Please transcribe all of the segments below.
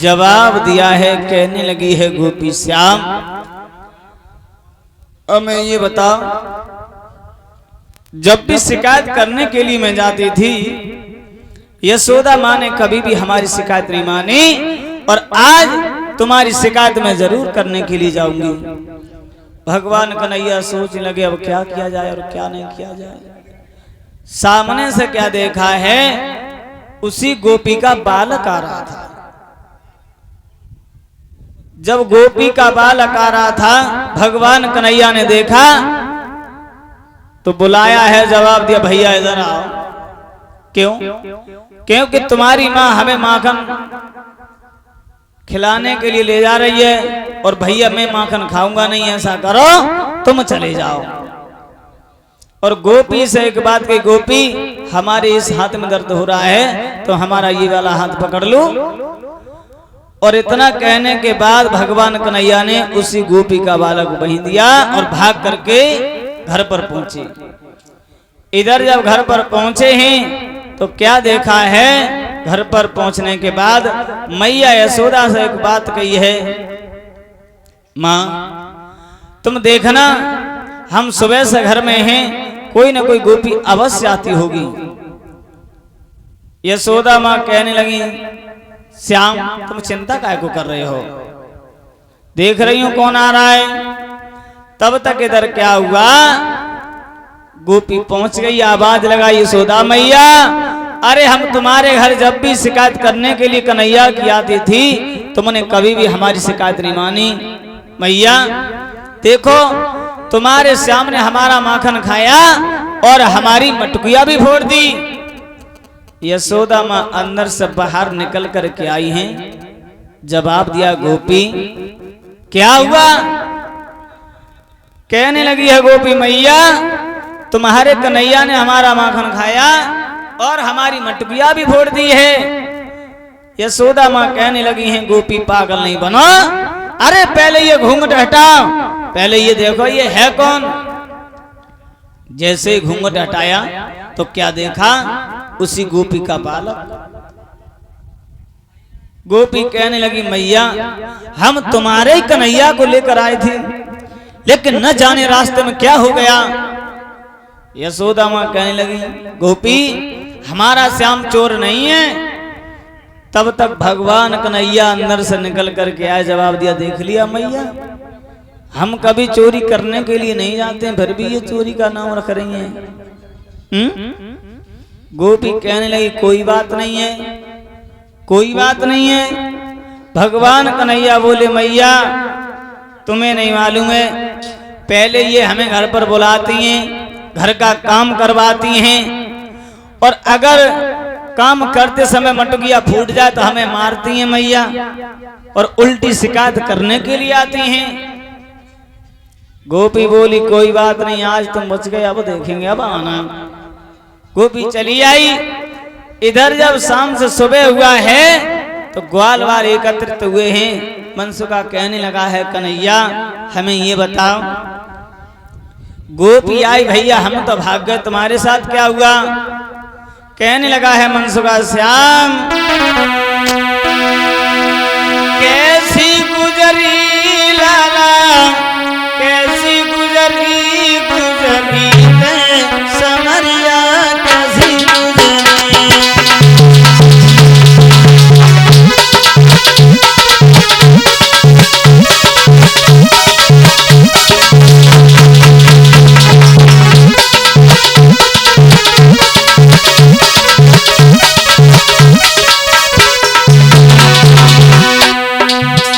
जवाब दिया है, कहने लगी है गोपी श्याम अब मैं ये बताओ, जब भी शिकायत करने के लिए मैं जाती थी यशोदा माँ ने कभी भी हमारी शिकायत नहीं मानी, और आज तुम्हारी शिकायत मैं जरूर करने के लिए जाऊंगी। भगवान कन्हैया सोचने लगे अब क्या किया जाए और क्या नहीं किया जाए। सामने से क्या देखा है, उसी गोपी का बालक आ रहा था। जब गोपी का बालक आ रहा था भगवान कन्हैया ने देखा तो बुलाया है, जवाब दिया भैया इधर आओ। क्यों? क्योंकि तुम्हारी माँ हमें माखन खिलाने के लिए ले जा रही है और भैया मैं माखन खाऊंगा नहीं, ऐसा करो तुम चले जाओ। और गोपी से एक बात कही, गोपी हमारे इस हाथ में दर्द हो रहा है तो हमारा ये वाला हाथ पकड़ लो। और इतना कहने के बाद भगवान कन्हैया ने उसी गोपी का बालक बही दिया और भाग करके घर पर पहुंचे। इधर जब घर पर पहुंचे हैं तो क्या देखा है, घर पर पहुंचने के बाद मैया यशोदा से एक बात कही है, माँ तुम देखना हम सुबह से घर में हैं, कोई ना कोई गोपी अवश्य आती होगी। यशोदा माँ कहने लगी, श्याम तुम चिंता काहे को कर रहे हो, देख रही हूं कौन आ रहा है। तब तक इधर क्या हुआ, गोपी पहुंच गई, आवाज लगाई यशोदा मैया, अरे हम तुम्हारे घर जब भी शिकायत करने के लिए कन्हैया की आती थी तुमने कभी भी हमारी शिकायत नहीं मानी। मैया देखो तुम्हारे श्याम ने हमारा माखन खाया और हमारी मटकुया भी फोड़ दी। यशोदा माँ अंदर से बाहर निकल कर के आई हैं, जवाब दिया गोपी क्या हुआ। कहने लगी है गोपी मैया तुम्हारे कन्हैया ने हमारा माखन खाया और हमारी मटकुया भी फोड़ दी है। यशोदा माँ कहने लगी हैं गोपी पागल नहीं बनो, अरे पहले ये घूंघट हटाओ, पहले ये देखो ये है कौन। जैसे घूंघट हटाया तो क्या देखा, उसी गोपी का बालक। गोपी कहने लगी मैया हम तुम्हारे कन्हैया को लेकर आए थे लेकिन न जाने रास्ते में क्या हो गया। यशोदा माँ कहने लगी गोपी हमारा श्याम चोर नहीं है। तब तक भगवान कन्हैया अंदर से निकल करके आए, जवाब दिया देख लिया मैया हम कभी चोरी करने के लिए नहीं जाते हैं, फिर भी ये चोरी का नाम रख रही हैं। गोपी कहने लगी कोई बात नहीं है, कोई बात नहीं है। भगवान कन्हैया बोले मैया तुम्हें नहीं मालूम है, पहले ये हमें घर पर बुलाती हैं, घर का काम करवाती हैं और अगर काम करते समय मटकिया फूट जाए तो हमें मारती हैं मैया, और उल्टी शिकायत करने के लिए आती हैं। गोपी बोली कोई बात नहीं, आज तुम बच गए, अब देखेंगे अब आना। गोपी चली आई। इधर जब शाम से सुबह हुआ है तो ग्वाल वाल एकत्रित हुए हैं। मनसुखा कहने लगा है कन्हैया हमें ये बताओ, गोपी आई भैया हम तो भाग गए, तुम्हारे साथ क्या हुआ। कहने लगा है मनसुखा श्याम कैसी गुजरी लाला, कैसी गुजरी गुजरी समरिया कैसी गुजरी।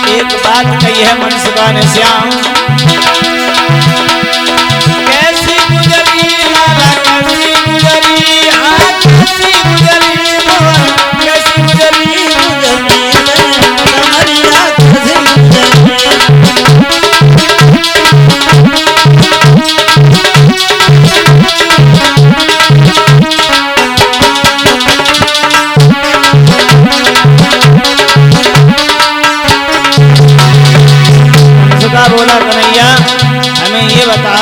एक बात कही है मनसुखा ने श्याम कैसी गुजरी लाला कैसी गुजरी, कैसी गुजरी कैसी गुजरी गुजरी समरिया कैसी बोला कन्हैया हमें ये बता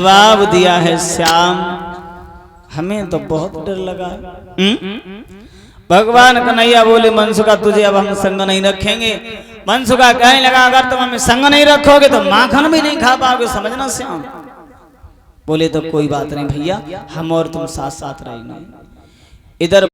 जवाब दिया है श्याम, हमें तो बहुत डर लगा। भगवान कन्हैया बोले मनसुखा तुझे अब हम संग नहीं रखेंगे। मनसुखा कहने लगा अगर तुम हमें संग नहीं रखोगे तो माखन भी नहीं खा पाओगे, समझना श्याम। बोले तो कोई बात नहीं भैया, हम और तुम साथ साथ रहेंगे। इधर